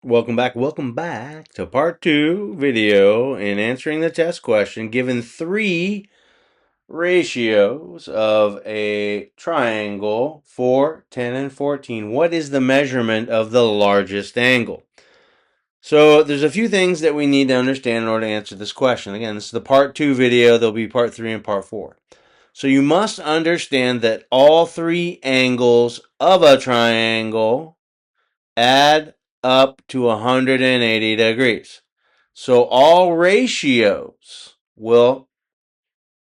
Welcome back to part 2 video in answering the test question. Given 3 ratios of a triangle, 4, 10, and 14, what is the measurement of the largest angle? So there's a few things that we need to understand in order to answer this question. Again, this is the part 2 video. There'll be part 3 and part 4. So you must understand that all 3 angles of a triangle add up to 180 degrees. So all ratios will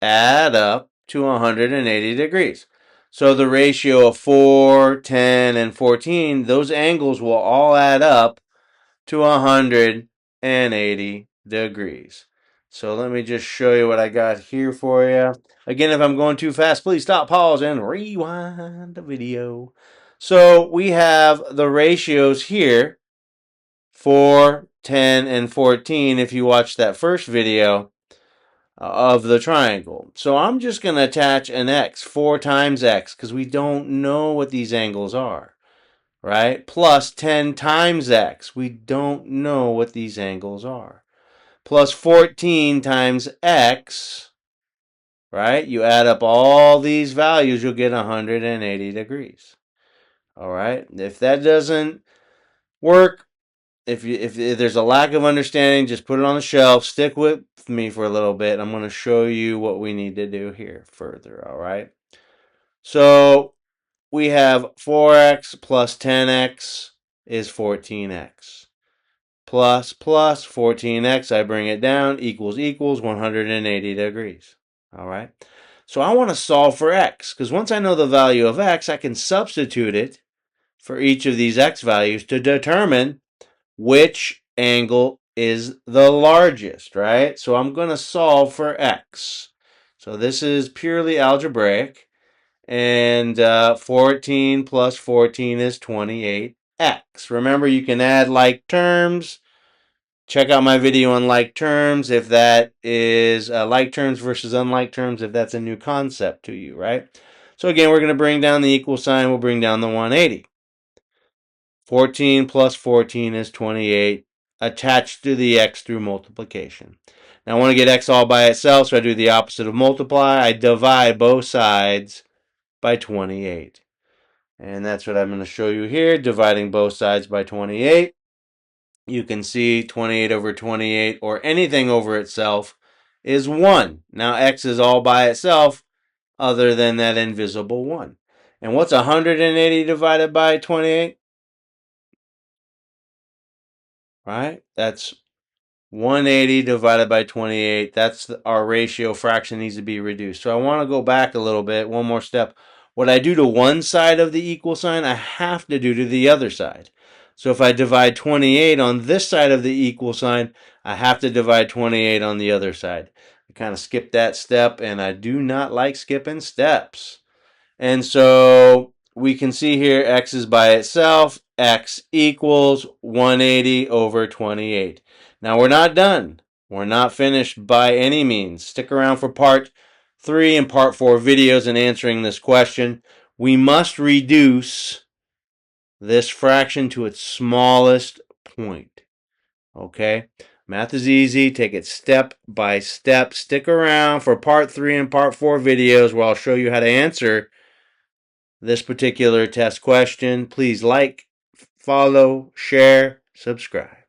add up to 180 degrees. So the ratio of 4, 10, and 14, those angles will all add up to 180 degrees. So let me just show you what I got here for you. Again, if I'm going too fast, please stop, pause, and rewind the video. So we have the ratios here, 4, 10, and 14, if you watched that first video of the triangle. So I'm just going to attach an x, 4 times x, because we don't know what these angles are, right? Plus 10 times x. We don't know what these angles are. Plus 14 times x, right? You add up all these values, you'll get 180 degrees. All right? If that doesn't work, if there's a lack of understanding, just put it on the shelf. Stick with me for a little bit. I'm going to show you what we need to do here further, all right? So we have 4x plus 10x is 14x. Plus 14x, I bring it down, equals 180 degrees, all right? So I want to solve for x, because once I know the value of x, I can substitute it for each of these x values to determine which angle is the largest, right? So I'm going to solve for x. So this is purely algebraic. And 14 plus 14 is 28x. Remember, you can add like terms. Check out my video on like terms if that is like terms versus unlike terms, if that's a new concept to you, right? So again, we're going to bring down the equal sign. We'll bring down the 180. 14 plus 14 is 28, attached to the x through multiplication. Now I want to get x all by itself, so I do the opposite of multiply. I divide both sides by 28. And that's what I'm going to show you here, dividing both sides by 28. You can see 28 over 28, or anything over itself, is 1. Now x is all by itself, other than that invisible 1. And what's 180 divided by 28? Right? That's 180 divided by 28. That's our ratio. Fraction needs to be reduced. So I want to go back a little bit, one more step. What I do to one side of the equal sign, I have to do to the other side. So if I divide 28 on this side of the equal sign, I have to divide 28 on the other side. I kind of skipped that step, and I do not like skipping steps. And so we can see here x is by itself. X equals 180 over 28. Now we're not done. We're not finished by any means. Stick around for part 3 and part 4 videos in answering this question. We must reduce this fraction to its smallest point. Okay? Math is easy. Take it step by step. Stick around for part 3 and part 4 videos where I'll show you how to answer this particular test question. Please like, follow, share, subscribe.